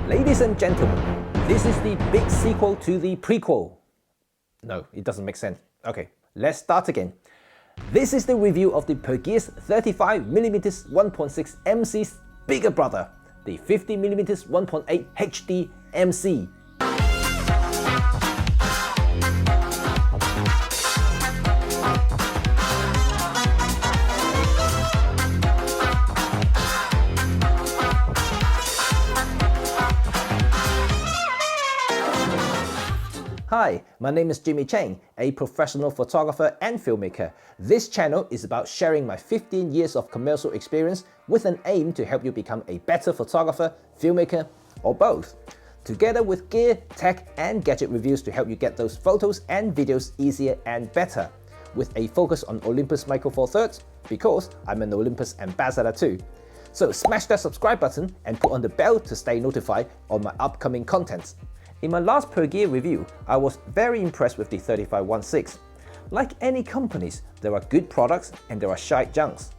Ladies and gentlemen, this is the big sequel to the prequel. No, it doesn't make sense. Okay, let's start again. This is the review of the Pergear's 35mm 1.6 MC's bigger brother, the 50mm 1.8 HD MC. Hi, my name is Cheng, a professional photographer and filmmaker. This channel is about sharing my 15 years of commercial experience with an aim to help you become a better photographer, filmmaker, or both. Together with gear, tech, and gadget reviews to help you get those photos and videos easier and better. With a focus on Olympus Micro Four Thirds, because I'm an Olympus ambassador too. So smash that subscribe button and put on the bell to stay notified on my upcoming contents. In my last Pergear review, I was very impressed with the 3516. Like any companies, there are good products and there are shite junks.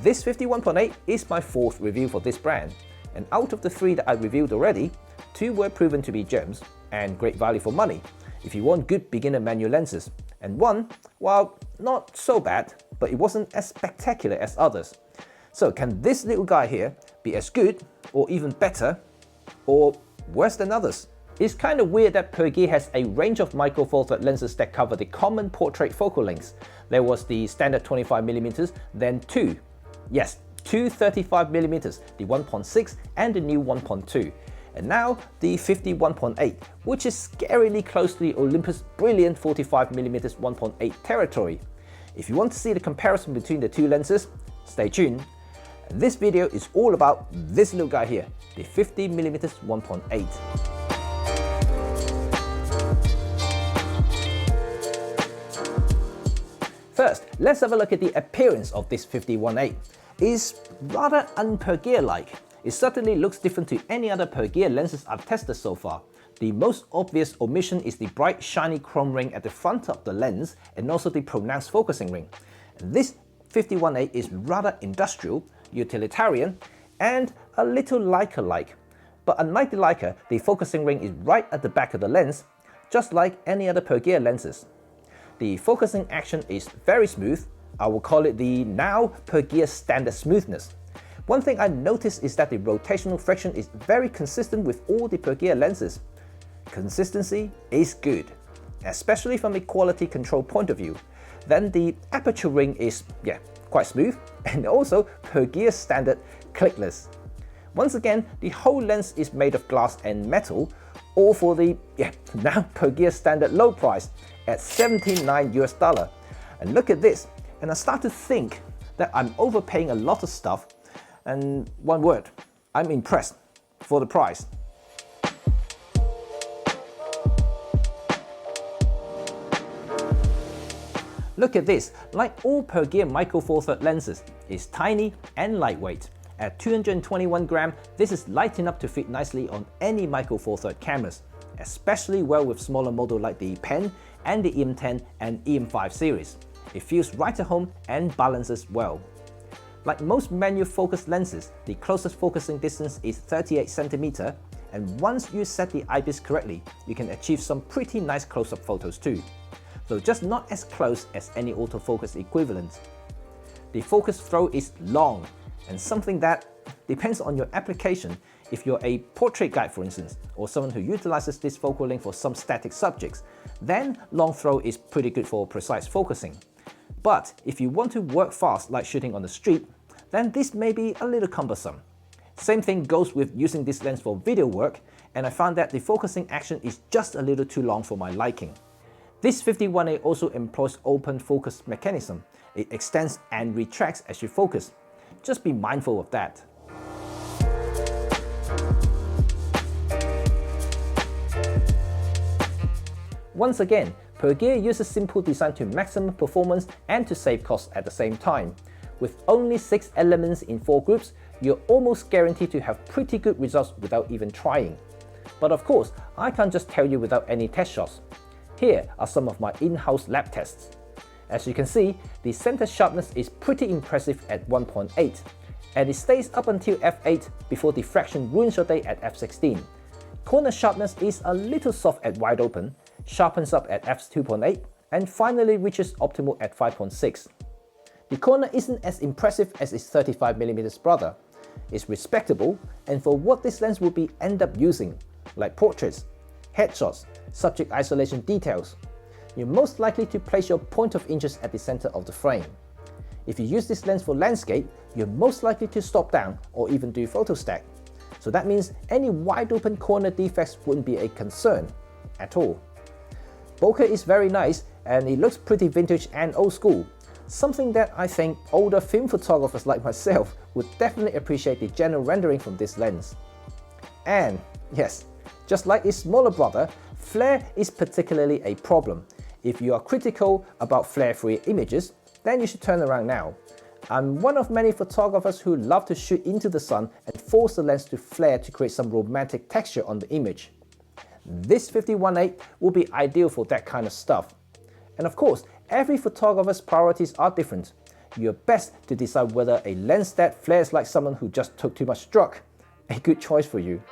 This 51.8 is my fourth review for this brand, and out of the 3 that I reviewed already, 2 were proven to be gems and great value for money if you want good beginner manual lenses, and 1, well, not so bad, but it wasn't as spectacular as others. So can this little guy here be as good or even better or worse than others? It's kind of weird that Pergear has a range of Micro Four Thirds lenses that cover the common portrait focal lengths. There was the standard 25mm, then 2 35mm, the 1.6 and the new 1.2. And now the 51.8, which is scarily close to the Olympus brilliant 45mm 1.8 territory. If you want to see the comparison between the two lenses, stay tuned. This video is all about this little guy here, the 50mm 1.8. First, let's have a look at the appearance of this 51.8. It's rather un-Pergear-like. It certainly looks different to any other Pergear lenses I've tested so far. The most obvious omission is the bright shiny chrome ring at the front of the lens and also the pronounced focusing ring. This 51.8 is rather industrial, utilitarian, and a little Leica-like. But unlike the Leica, the focusing ring is right at the back of the lens, just like any other Pergear lenses. The focusing action is very smooth. I will call it the now Pergear standard smoothness. One thing I noticed is that the rotational friction is very consistent with all the Pergear lenses. Consistency is good, especially from a quality control point of view. Then the aperture ring is, quite smooth, and also Pergear standard clickless. Once again, the whole lens is made of glass and metal, all for the, now Pergear standard low price at $79 US. And look at this, and I start to think that I'm overpaying a lot of stuff, and one word, I'm impressed for the price. Look at this, like all Pergear Micro Four Thirds lenses, it's tiny and lightweight. At 221 grams, this is light enough to fit nicely on any Micro Four Thirds cameras, especially well with smaller models like the Pen and the EM10 and EM5 series. It feels right at home and balances well. Like most manual focus lenses, the closest focusing distance is 38 cm, and once you set the eyepiece correctly, you can achieve some pretty nice close-up photos too, though just not as close as any autofocus equivalent. The focus throw is long, and something that depends on your application. If you're a portrait guide, for instance, or someone who utilizes this focal length for some static subjects, then long throw is pretty good for precise focusing. But if you want to work fast like shooting on the street, then this may be a little cumbersome. Same thing goes with using this lens for video work, and I found that the focusing action is just a little too long for my liking. This 51.8 also employs open focus mechanism. It extends and retracts as you focus. Just be mindful of that. Once again, Pergear uses simple design to maximum performance and to save costs at the same time. With only 6 elements in 4 groups, you're almost guaranteed to have pretty good results without even trying. But of course, I can't just tell you without any test shots. Here are some of my in-house lab tests. As you can see, the center sharpness is pretty impressive at 1.8, and it stays up until f8 before diffraction ruins your day at f16. Corner sharpness is a little soft at wide open, sharpens up at f2.8, and finally reaches optimal at 5.6. The corner isn't as impressive as its 35mm brother. It's respectable, and for what this lens will be end up using, like portraits, headshots, subject isolation details, you're most likely to place your point of interest at the center of the frame. If you use this lens for landscape, you're most likely to stop down or even do photo stack. So that means any wide open corner defects wouldn't be a concern at all. Bokeh is very nice and it looks pretty vintage and old school, something that I think older film photographers like myself would definitely appreciate the general rendering from this lens. And yes, just like its smaller brother, flare is particularly a problem. If you are critical about flare-free images, then you should turn around now. I'm one of many photographers who love to shoot into the sun and force the lens to flare to create some romantic texture on the image. This 50-1.8 will be ideal for that kind of stuff. And of course, every photographer's priorities are different. You're best to decide whether a lens that flares like someone who just took too much drug, a good choice for you.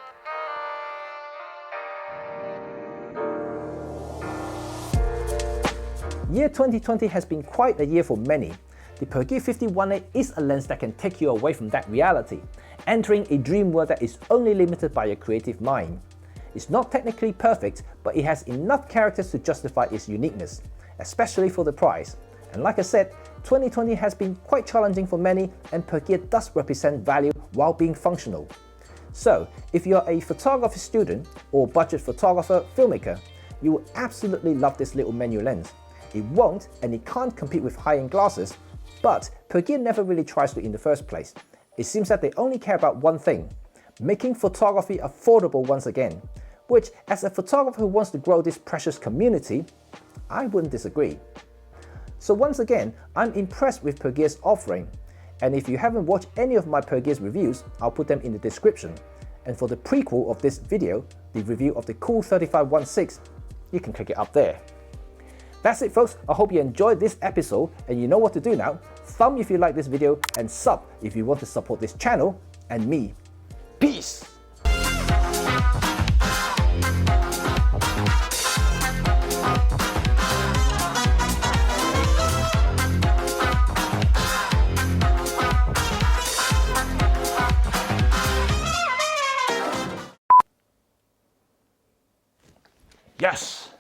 Year 2020 has been quite a year for many. The Pergear 50-1.8 is a lens that can take you away from that reality, entering a dream world that is only limited by your creative mind. It's not technically perfect, but it has enough characters to justify its uniqueness, especially for the price. And like I said, 2020 has been quite challenging for many, and Pergear does represent value while being functional. So, if you're a photography student or budget photographer, filmmaker, you will absolutely love this little menu lens. It won't and it can't compete with high-end glasses, but Pergear never really tries to in the first place. It seems that they only care about one thing, making photography affordable once again, which as a photographer who wants to grow this precious community, I wouldn't disagree. So once again, I'm impressed with Pergear's offering, and if you haven't watched any of my Pergear's reviews, I'll put them in the description. And for the prequel of this video, the review of the cool 35-1.6, you can click it up there. That's it folks, I hope you enjoyed this episode and you know what to do now. Thumb if you like this video and sub if you want to support this channel and me. Peace!